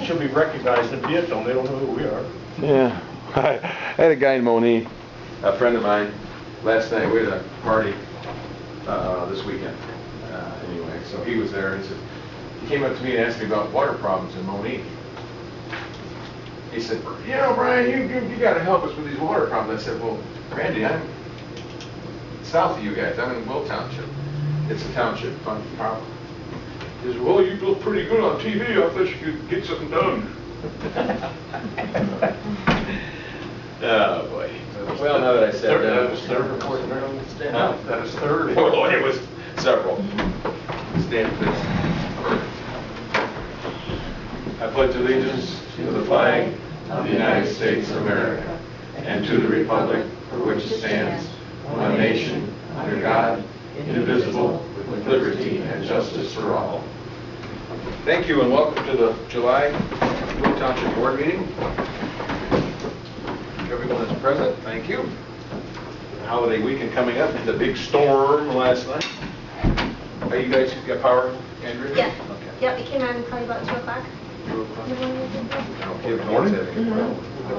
She'll be recognized in Vietnam. They don't know who we are. Yeah. I had a guy in Moni, a friend of mine, last night. We had a party this weekend. Anyway, so he was there, and he came up to me and asked me about water problems in Moni. He said, you know, Brian, you got to help us with these water problems. I said, well, Randy, I'm south of you guys. I'm in Will Township. It's a township fund problem. He says, well, you look pretty good on TV. I thought you could get something done. Oh, boy. Well, now that I said that. That was third report. That was third. Oh, it was several. Stand, please. I pledge allegiance to the flag of the United States of America and to the republic for which it stands, one nation, under God, indivisible, with liberty and justice for all. Thank you and welcome to the July Will Township Board meeting. Everyone is present, thank you. Holiday weekend coming up, and the big storm last night. Are you guys got power, Andrew? Yeah. Okay. Yep, it came on probably about 2 o'clock. 2 o'clock. In the morning, I think. Okay, the morning?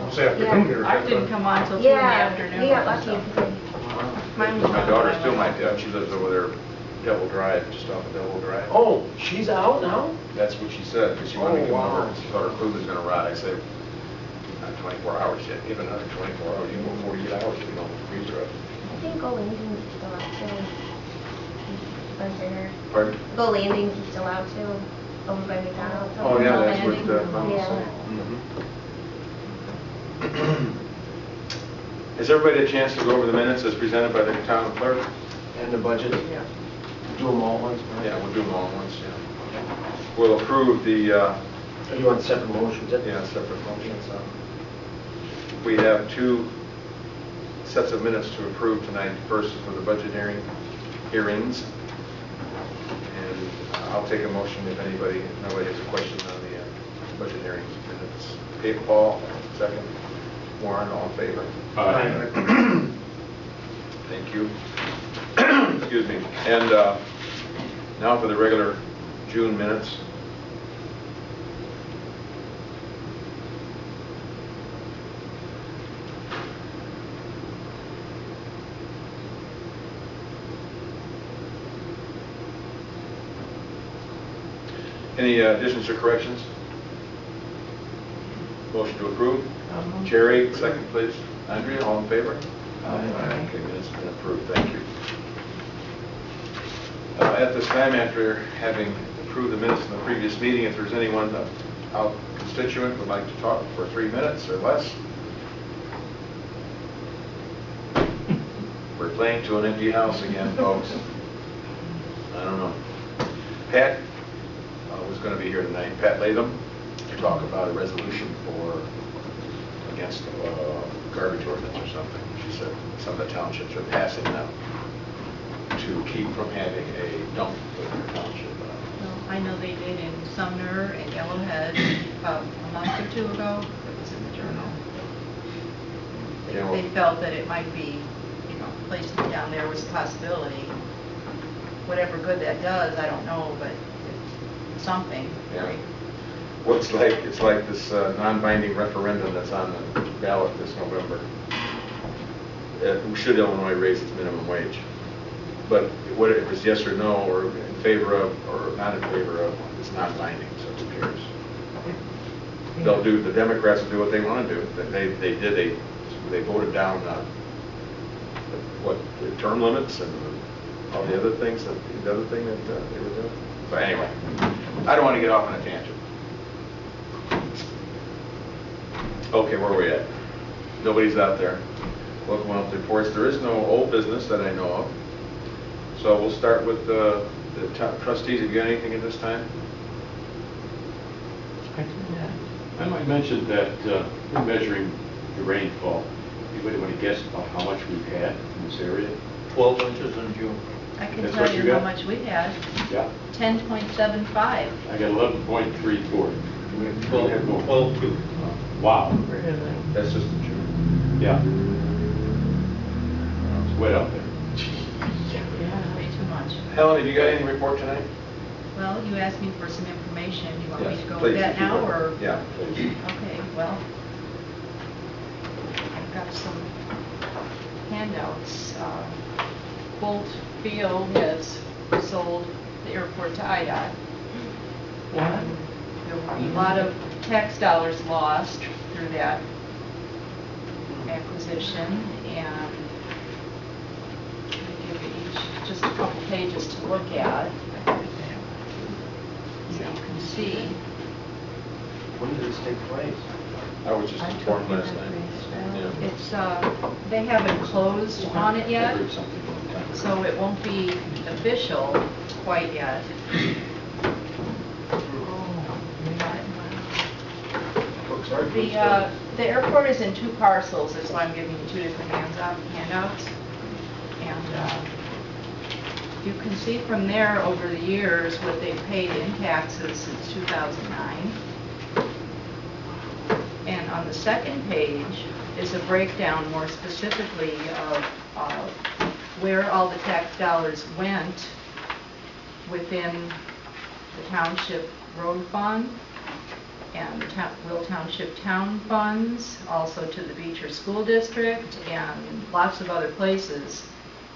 It's afternoon here. Ours didn't come on until 2 in the Yeah, afternoon. we got lucky. Mine was My on daughter the still way. might do. She lives over there, Devil Drive, just off of Devil Drive. Oh, she's out now? That's what she said, because she wanted me to Oh, come wow. over. She thought her food was going to rot. I said, not 24 hours yet. Give it another 24 hours. You go 48 hours, you know, freeze her up. I think Go Landings is still out too. Supervisor. Pardon? Go Landings is still out too, over by McDonald's. Oh, yeah, that's what Landing. Mom was Yeah. saying. Has everybody had a chance to go over the minutes as presented by the town clerk? And the budget? Yeah. Do them all at once? right? Yeah, we'll do them all at once, yeah. We'll approve the, You want separate motions? separate motions. We have 2 sets of minutes to approve tonight. First is for the budget hearings. And I'll take a motion if nobody has a question on the budget hearings minutes. Okay, Paul, second. Warren, all in favor? Aye. Thank you. Excuse me. And now for the regular June minutes. Any additions or corrections? Motion to approve. Jerry, second please. Andrea, all in favor? Okay, minutes have been approved, thank you. At this time, after having approved the minutes from the previous meeting, if there's anyone, our constituent would like to talk for 3 minutes or less. We're playing to an empty house again, folks. I don't know. Pat was going to be here tonight, Pat Latham, to talk about a resolution against garbage ordinance or something. She said some of the townships are passing them to keep from having a dump in their township. I know they did in Sumner and Yellowhead about a month or 2 ago. It was in the journal. They felt that it might be, placing it down there was a possibility. Whatever good that does, I don't know, but it's something. Yeah. Well, it's like this non-binding referendum that's on the ballot this November. Should Illinois raise its minimum wage? But whether it was yes or no, or in favor of, or not in favor of, it's non-binding, so who cares? The Democrats will do what they want to do. They voted down the term limits and all the other things, the other thing that they were doing. So anyway, I don't want to get off on a tangent. Okay, where are we at? Nobody's out there. Local month reports. There is no old business that I know of. So we'll start with the trustees. Have you got anything at this time? I might mention that in measuring the rainfall, anybody want to guess about how much we've had in this area? 12 inches in June. I can That's tell what you you how got? much we had. Yeah. 10.75. I got 11.34. 12.2. Wow. That's just in June. Yeah. It's way out there. Yeah, way too much. Helen, have you got any report tonight? Well, you asked me for some information. You want me Yes, to go please, with that if you now, would. or? Yeah, please. Okay, well, I've got some handouts. Bolt Field has sold the airport to IDOT. There were a lot of tax dollars lost through that acquisition, and I'll give you each just a couple pages to look at, so you can see. When did this take place? I was just informed last night. Yeah. It's, they haven't closed on it I yet, heard something a long time ago. so it won't be official quite yet. The airport is in two parcels, that's why I'm giving you two different handouts. And you can see from there over the years what they've paid in taxes since 2009. And on the second page is a breakdown more specifically of where all the tax dollars went within the township road fund and the Will Township town funds, also to the Beecher School District and lots of other places.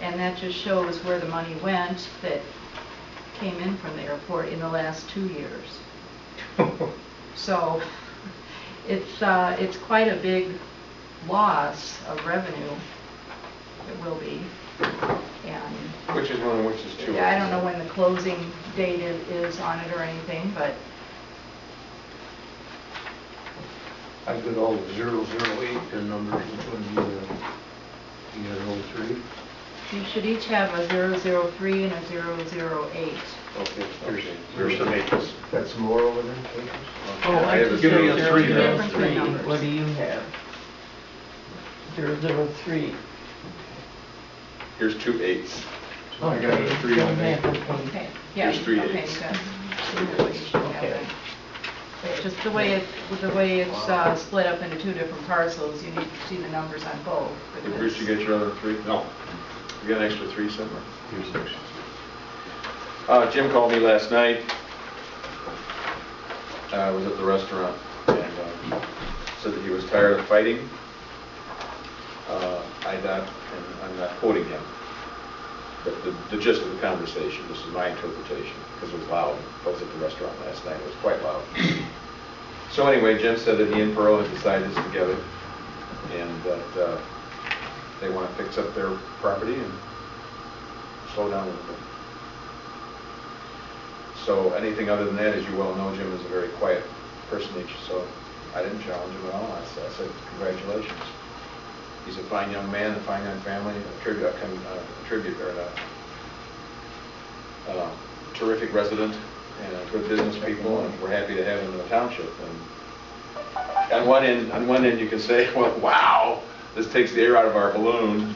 And that just shows where the money went that came in from the airport in the last 2 years. So it's quite a big loss of revenue. It will be. And Which is one, which is two. yeah, I don't know when the closing date is on it or anything, but I got all the 008 numbers, which one do you got 03? you should each have a 003 and a 008. Okay, There's some H's. got some more over there, papers? Oh, I I have a just Give me a have 3. 003. What do you have? 003. Here's 2 8s. I got a 3 Don't on there. have it on- Okay, yeah, There's 3 okay, eights. you should have Okay. that. It's just the way it's split up into two different parcels, you need to see the numbers on both. Did Bruce, you get your other 3? No. You got an extra 3 somewhere? Here's yours. Jim called me last night. I was at the restaurant and said that he was tired of fighting. And I'm not quoting him, but the gist of the conversation, this is my interpretation, because it was loud. I was at the restaurant last night, it was quite loud. So anyway, Jim said that he and Pearl had decided this together, and that they want to fix up their property and slow down a little bit. So anything other than that, as you well know, Jim is a very quiet personage, so I didn't challenge him at all. I said, congratulations. He's a fine young man, a fine young family, a terrific resident, and good business people, and we're happy to have him in the township. And on one end, you can say, well, wow, this takes the air out of our balloon.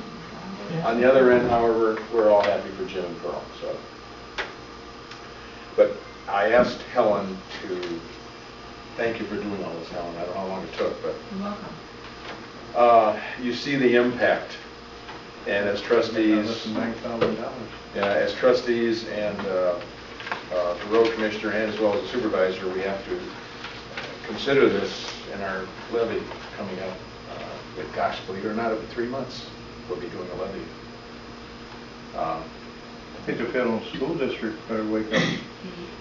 On the other end, however, we're all happy for Jim and Pearl. So, but I asked Helen to thank you for doing all this, Helen. I don't know how long it took, but You're welcome. you see the impact. And as trustees, That's $9,000. yeah, as trustees and the road commissioner and as well as the supervisor, we have to consider this in our levy coming up. Gosh, believe it or not, every 3 months we'll be doing a levy. I think the federal school district better wake up.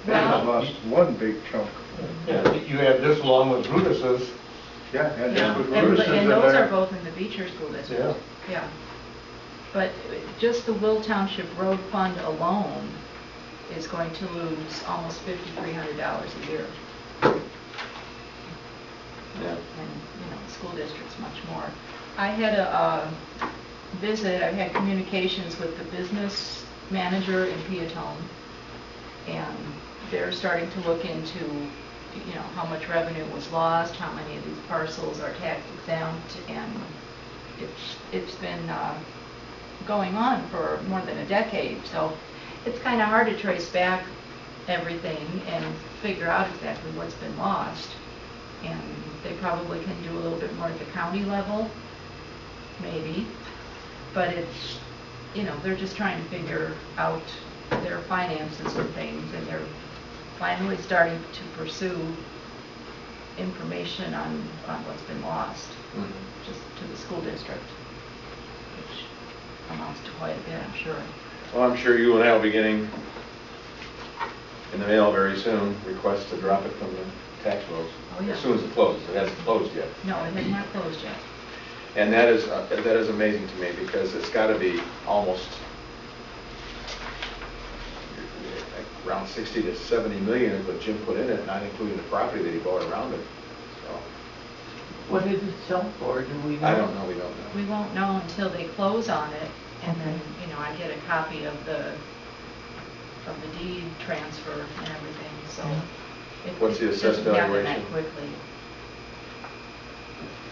They Well, lost one big chunk. Yeah, you have this along with Brutus's. Yeah, and yeah, with and Bruce's in those are there. both in the Beecher School District. Yeah. Yeah. But just the Will Township Road Fund alone is going to lose almost $5,300 a year. Yeah. And, the school district's much more. I had a visit, I've had communications with the business manager in Peatone, and they're starting to look into, how much revenue was lost, how many of these parcels are tax exempt, and it's been going on for more than a decade, so it's kind of hard to trace back everything and figure out exactly what's been lost. And they probably can do a little bit more at the county level, maybe, but it's, they're just trying to figure out their finances and things, and they're finally starting to pursue information on what's been lost, just to the school district, which amounts to quite a bit, I'm sure. Well, I'm sure you and I will be getting in the mail very soon, requests to drop it from the tax rolls. Oh, yeah. As soon as it closes. It hasn't closed yet. No, it has not closed yet. And that is amazing to me, because it's got to be almost around 60 to 70 million is what Jim put in it, not including the property that he bought around it. So, What did it sell for, do we know? I don't know, we don't know. We won't know until they close on it, and then, you know, I get a copy of the deed transfer and everything, so. What's the assessed It doesn't happen valuation? that quickly.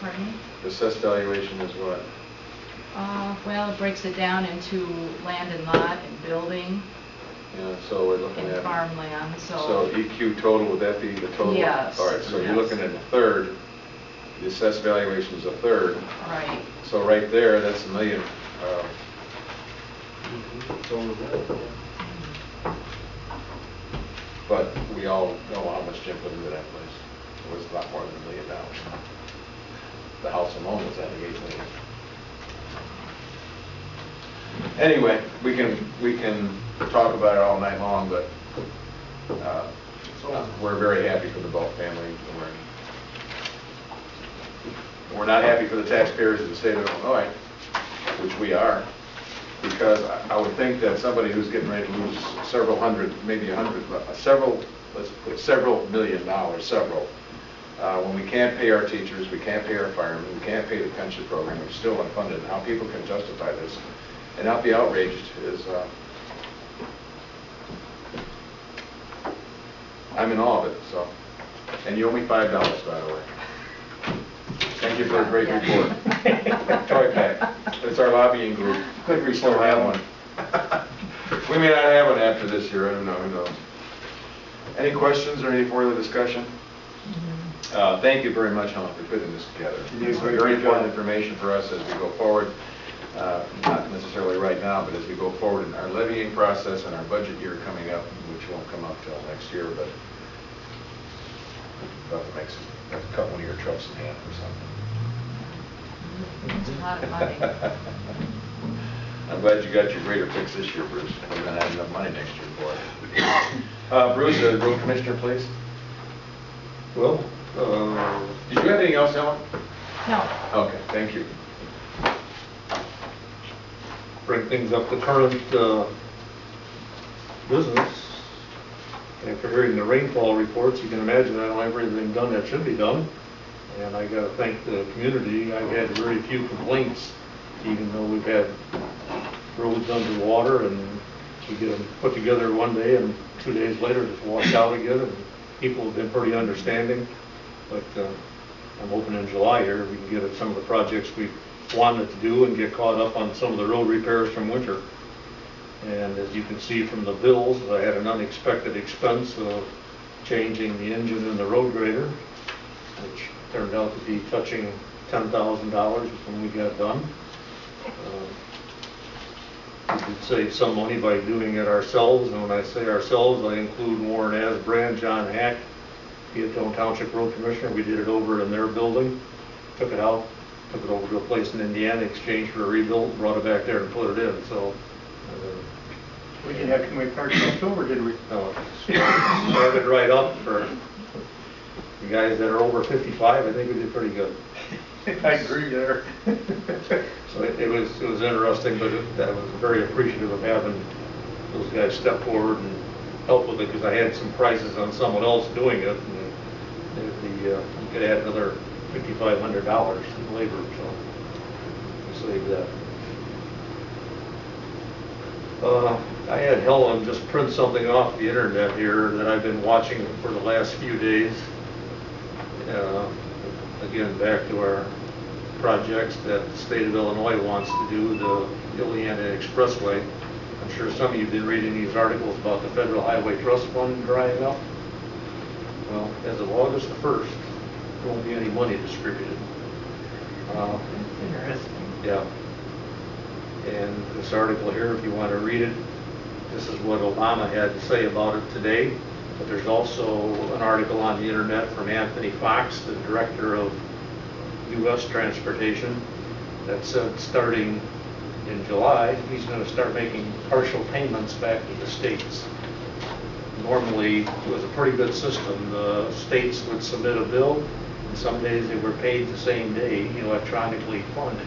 Pardon me? The assessed valuation is what? Well, it breaks it down into land and lot and building Yeah, so we're looking and at. farmland, So EQ total, would that be the total? Yes, All right, so you're yes. looking at a third, the assessed valuation is a third. Right. So right there, that's $1 million. It's over there. But we all know how much Jim put into that place. It was a lot more than $1 million. The house alone was at $8 million. Anyway, we can talk about it all night long, but we're very happy for the Bulk family. We're not happy for the taxpayers of the state of Illinois, which we are, because I would think that somebody who's getting ready to lose several hundred, maybe several, let's put several $1 million, when we can't pay our teachers, we can't pay our firemen, we can't pay the pension program, which is still unfunded, how people can justify this and not be outraged is, I'm in awe of it, so. And you owe me $5, by the way. Thank you for a great report. Troy Pack, it's our lobbying group. Could we still have one? We may not have one after this year, I don't know, who knows. Any questions or any further discussion? Thank you very much, Helen, for putting this together. It's very important information for us as we go forward. Not necessarily right now, but as we go forward in our levying process and our budget year coming up, which won't come up till next year, but have to cut one of your trucks in half or something. It's a lot of money. I'm glad you got your grader fixed this year, Bruce. We're going to have enough money next year for it. Bruce, road commissioner, please. Well, Did you have anything else, Helen? No. Okay, thank you. bring things up to current business. After hearing the rainfall reports, you can imagine I don't have everything done that should be done. And I got to thank the community. I've had very few complaints, even though we've had roads underwater and we get them put together one day and 2 days later just washed out again. And people have been pretty understanding. But I'm hoping in July here we can get at some of the projects we wanted to do and get caught up on some of the road repairs from winter. And as you can see from the bills, I had an unexpected expense of changing the engine in the road grader, which turned out to be touching $10,000 when we got done. We could save some money by doing it ourselves, and when I say ourselves, I include Warren Asbrand, John Hack, Peatone Township Road Commissioner. We did it over in their building, took it out, took it over to a place in Indiana, exchanged for a rebuild, brought it back there and put it in. So We didn't have too many parts left over, did we? started right up for the guys that are over 55. I think we did pretty good. I agree there. So it was interesting, but I was very appreciative of having those guys step forward and help with it, because I had some prices on someone else doing it, and you could add another $5,500 in labor, so we saved that. I had Helen just print something off the internet here that I've been watching for the last few days. Again, back to our projects that the state of Illinois wants to do, the Indiana Expressway. I'm sure some of you have been reading these articles about the Federal Highway Trust Fund drying up. Well, as of August the 1st, there won't be any money distributed. That's interesting. Yeah. And this article here, if you want to read it, this is what Obama had to say about it today. But there's also an article on the internet from Anthony Fox, the director of U.S. Transportation, that said starting in July, he's going to start making partial payments back to the states. Normally, it was a pretty good system. The states would submit a bill, and some days they were paid the same day, electronically funded.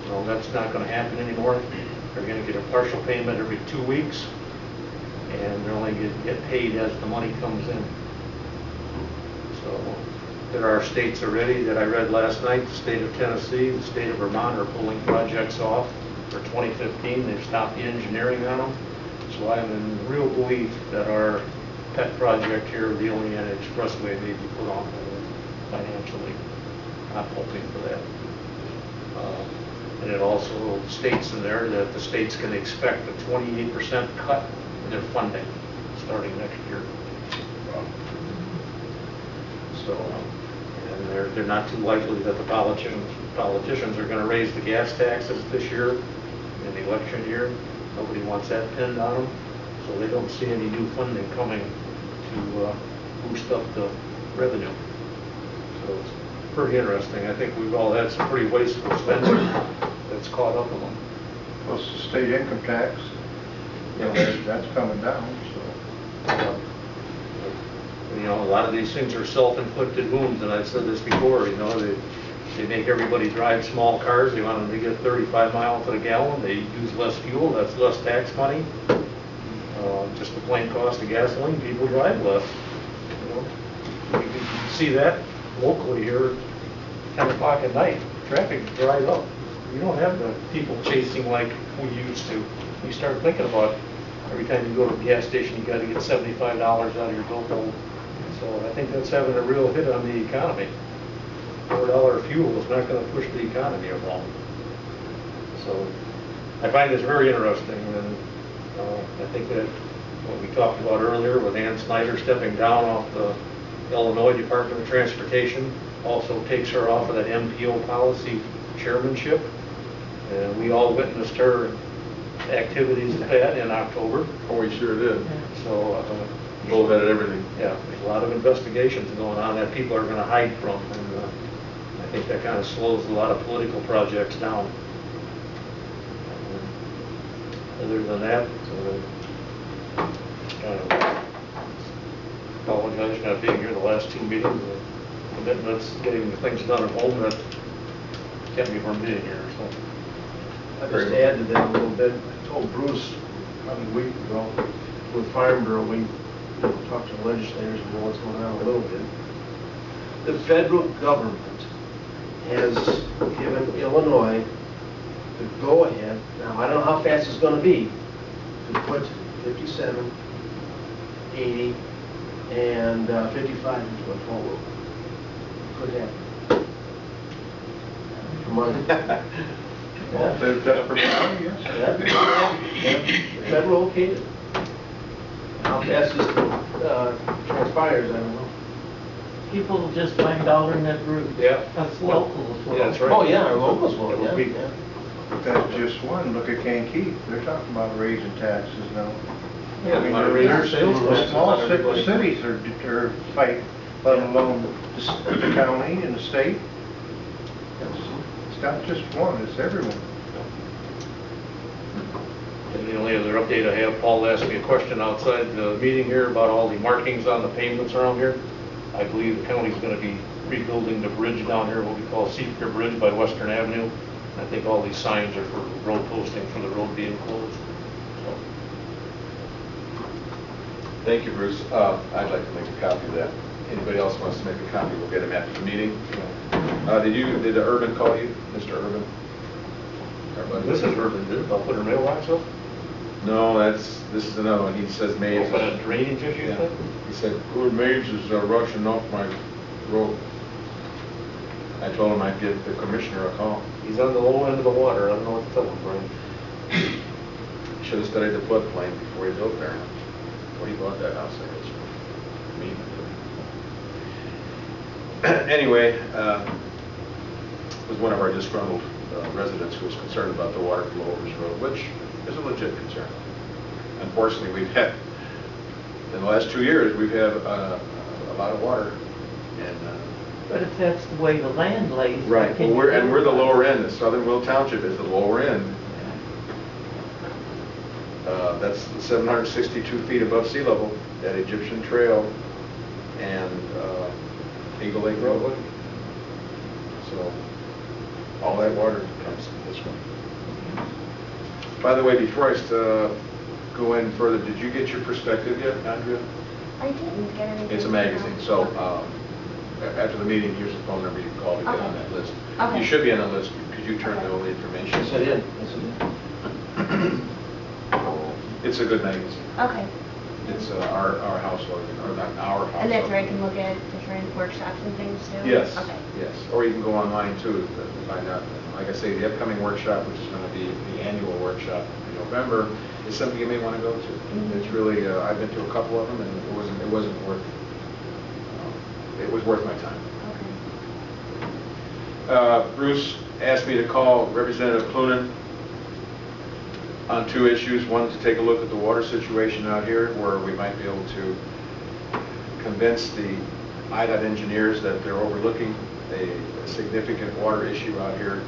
Well, that's not going to happen anymore. They're going to get a partial payment every 2 weeks, and they're only going to get paid as the money comes in. So there are states already that I read last night, the state of Tennessee, the state of Vermont are pulling projects off for 2015. They've stopped the engineering on them. So I'm in real belief that our pet project here, the Oleana Expressway, may be put on hold financially. I'm hoping for that. And it also states in there that the states can expect a 28% cut in their funding starting next year. So, and they're not too likely that the politicians are going to raise the gas taxes this year in the election year. Nobody wants that pinned on them, so they don't see any new funding coming to boost up the revenue. So it's pretty interesting. I think we've all had some pretty wasteful spending that's caught up in them. Plus the state income tax, that's coming down, so. A lot of these things are self-inflicted wounds, and I've said this before, they make everybody drive small cars. They want them to get 35 miles to the gallon. They use less fuel. That's less tax money. Just the plain cost of gasoline, people drive less. You can see that locally here, 10 o'clock at night. Traffic dries up. You don't have the people chasing like we used to. You start thinking about every time you go to the gas station, you got to get $75 out of your billfold. So I think that's having a real hit on the economy. $4 fuel is not going to push the economy along. So I find this very interesting, and I think that what we talked about earlier with Ann Snyder stepping down off the Illinois Department of Transportation also takes her off of that MPO policy chairmanship. And we all witnessed her activities at that in October. Oh, we sure did. So Bullheaded everything. yeah, there's a lot of investigations going on that people are going to hide from, and I think that kind of slows a lot of political projects down. Other than that, kind of apologize for not being here the last 2 meetings. The commitments, getting the things done at home that kept me from being here. So I'll just add to that a little bit. I told Bruce probably a week ago with Farm Bureau, we talked to the legislators and know what's going on a little bit. The federal government has given Illinois the go-ahead, now I don't know how fast it's going to be, to put 57, 80, and 55 into a toll road. Could happen. For money. Well, if they're desperate for money, yes. Federal okayed it. How fast this transpires, I don't know. People just find out in that route. yeah, That's local as well. yeah, that's right. Oh, yeah, our locals will, It will yeah. be. Yeah. But that's just one. Look at Cann. They're talking about raising taxes now. Yeah, they want to raise their sales The tax. small Not everybody. cities are fighting, let alone the county and the state. It's not just one, it's everyone. And the only other update I have, Paul asked me a question outside the meeting here about all the markings on the pavements around here. I believe the county's going to be rebuilding the bridge down here, what we call Seeker Bridge by Western Avenue. And I think all these signs are for road posting for the road being closed. So, Thank you, Bruce. I'd like to make a copy of that. Anybody else wants to make a copy, we'll get them after the meeting. Did the Urban call you, Mr. Urban? this is urban, dude. About put her mailbox up? No, this is another one. He says Maves. Open a drainage issue Yeah. thing? He said, poor Maves is rushing off my road. I told him I'd give the commissioner a call. He's on the low end of the water. I don't know what to tell him, Brian. Should have studied the floodplain before he built there. When he bought that house, I guess. Anyway, it was one of our disgruntled residents who was concerned about the water flow over his road, which is a legit concern. Unfortunately, we've had in the last 2 years, we've had a lot of water. And But if that's the way the land lays. what right, can well, you do we're the about it? lower end. The southern Will Township is the lower end. That's 762 feet above sea level, that Egyptian Trail and Eagle Lake Road. So all that water comes this way. By the way, before I go in further, did you get your perspective yet, Andrea? I didn't get anything. It's a magazine, so after the meeting, here's the phone number you can call to get on that list. Okay. You should be on the list. Could you turn all the information? Yes, I did. Yes, I did. It's a good magazine. Okay. It's our house organ, or not our house. And that's where I organ. can look at different workshops and things too? Yes, Okay. yes. Or you can go online too to find out. Like I say, the upcoming workshop, which is going to be the annual workshop in November, is something you may want to go to. It's really, I've been to a couple of them, and it wasn't worth. It was worth my time. Okay. Bruce asked me to call Representative Clunan on 2 issues. One, to take a look at the water situation out here, where we might be able to convince the IDOT engineers that they're overlooking a significant water issue out here,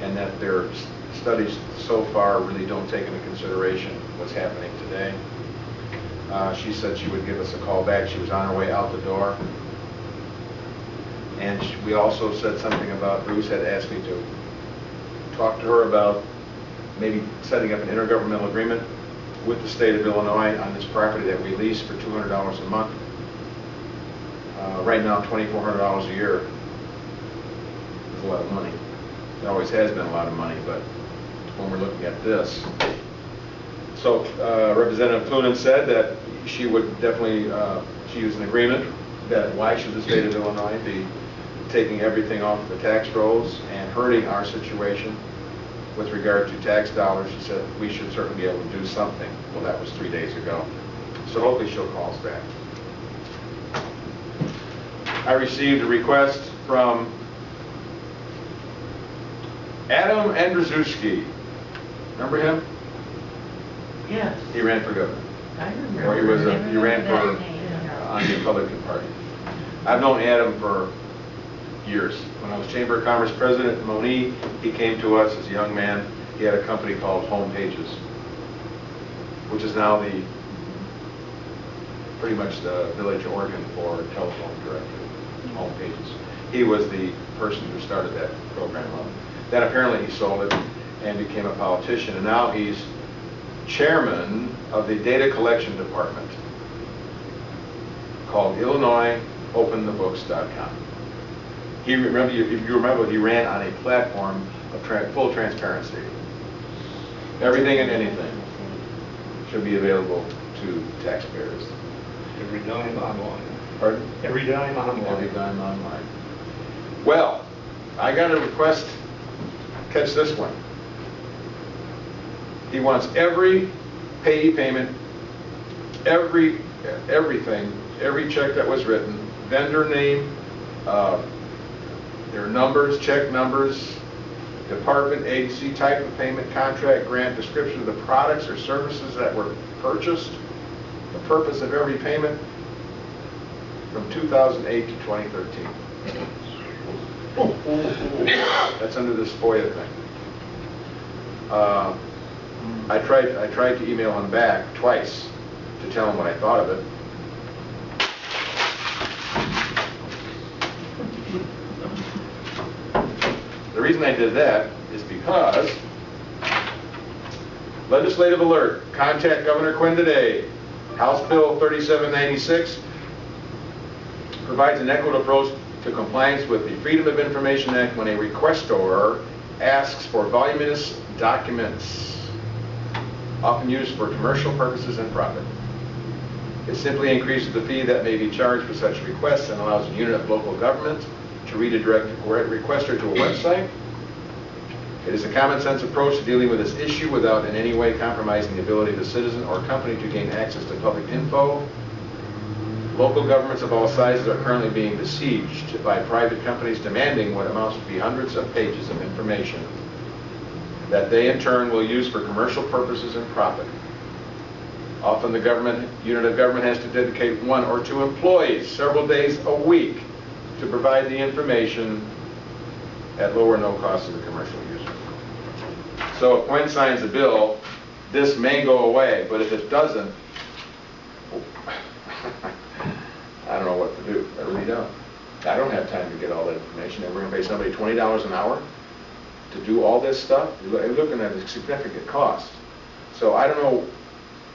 and that their studies so far really don't take into consideration what's happening today. She said she would give us a call back. She was on her way out the door. And we also said something about, Bruce had asked me to talk to her about maybe setting up an intergovernmental agreement with the state of Illinois on this property that we lease for $200 a month. Right now, $2,400 a year is a lot of money. It always has been a lot of money, but when we're looking at this. So Representative Clunan said that she would definitely, she was in agreement that why should the state of Illinois be taking everything off the tax rolls and hurting our situation with regard to tax dollars. She said we should certainly be able to do something. Well, that was 3 days ago. So hopefully she'll call us back. I received a request from Adam Andrzejewski. Remember him? Yes, He ran for governor. I remember. Or he was I he ran remember for that name. on the Republican Party. I've known Adam for years. When I was Chamber of Commerce President in Moni, he came to us as a young man. He had a company called Home Pages, which is now pretty much the village organ for telephone directory, Home Pages. He was the person who started that program up. Then apparently he sold it and became a politician, and now he's chairman of the data collection department called IllinoisOpenthebooks.com. If you remember, he ran on a platform of full transparency. Everything and anything should be available to taxpayers. Every dime online. Pardon? Every dime online. Every dime online. Well, I got a request. Catch this one. He wants every payee payment, everything, every check that was written, vendor name, their numbers, check numbers, department, agency, type of payment, contract, grant, description of the products or services that were purchased, the purpose of every payment from 2008 to 2013. That's under this FOIA thing. I tried to email him back twice to tell him what I thought of it. The reason I did that is because legislative alert, contact Governor Quinn today. House Bill 3796 provides an equitable approach to compliance with the Freedom of Information Act when a requestor asks for voluminous documents, often used for commercial purposes and profit. It simply increases the fee that may be charged for such requests and allows a unit of local government to redirect a requester to a website. It is a common sense approach to dealing with this issue without in any way compromising the ability of the citizen or company to gain access to public info. Local governments of all sizes are currently being besieged by private companies demanding what amounts to be hundreds of pages of information that they in turn will use for commercial purposes and profit. Often the unit of government has to dedicate 1 or 2 employees several days a week to provide the information at low or no cost to the commercial user. So if Gwen signs a bill, this may go away, but if it doesn't, I don't know what to do. I really don't. I don't have time to get all that information, and we're going to pay somebody $20 an hour to do all this stuff. You're looking at a significant cost. So I don't know.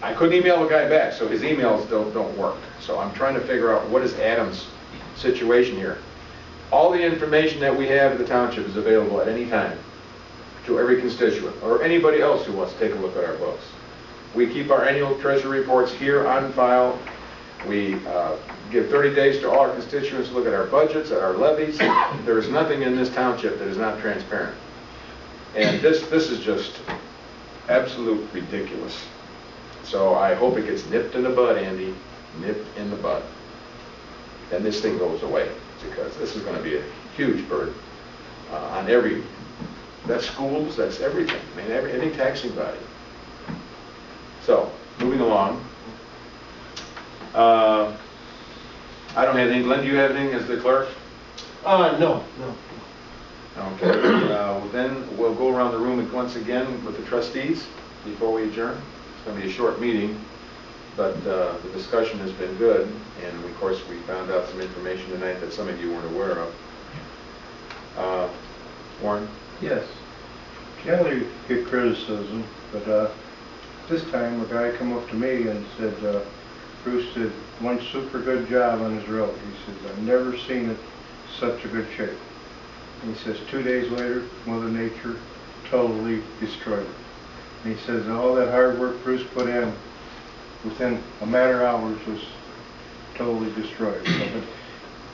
I couldn't email the guy back, so his emails don't work. So I'm trying to figure out what is Adam's situation here. All the information that we have at the township is available at any time to every constituent or anybody else who wants to take a look at our books. We keep our annual treasury reports here on file. We give 30 days to all our constituents to look at our budgets, at our levies. There is nothing in this township that is not transparent. And this is just absolute ridiculous. So I hope it gets nipped in the bud, Andy, nipped in the bud. And this thing goes away, because this is going to be a huge burden on that's schools, that's everything. I mean, any taxing body. So, moving along. I don't have anything. Glenn, do you have anything as the clerk? No. Okay. Then we'll go around the room once again with the trustees before we adjourn. It's going to be a short meeting, but the discussion has been good, and of course we found out some information tonight that some of you weren't aware of. Warren? Yes. Generally get criticism, but this time a guy come up to me and said, Bruce did one super good job on his road. He says, I've never seen it such a good shape. And he says 2 days later, Mother Nature totally destroyed it. And he says all that hard work Bruce put in, within a matter of hours, was totally destroyed.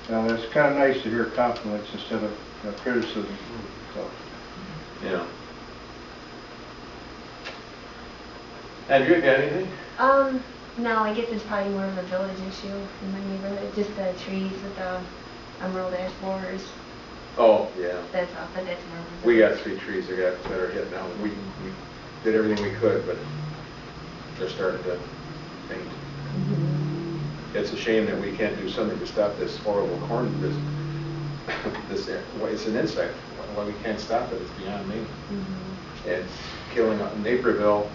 So, it's kind of nice to hear compliments instead of criticism. So. Yeah. Have you got anything? No, I guess it's probably more of a village issue in my neighborhood, just the trees with the emerald ash borers. Oh, yeah. That's all, but that's more of a We got village. 3 trees that are hit now. We did everything we could, but they're starting to faint. Mm-hmm. It's a shame that we can't do something to stop this horrible corn it's an insect. Why we can't stop it is beyond me. Mm-hmm. It's killing Naperville.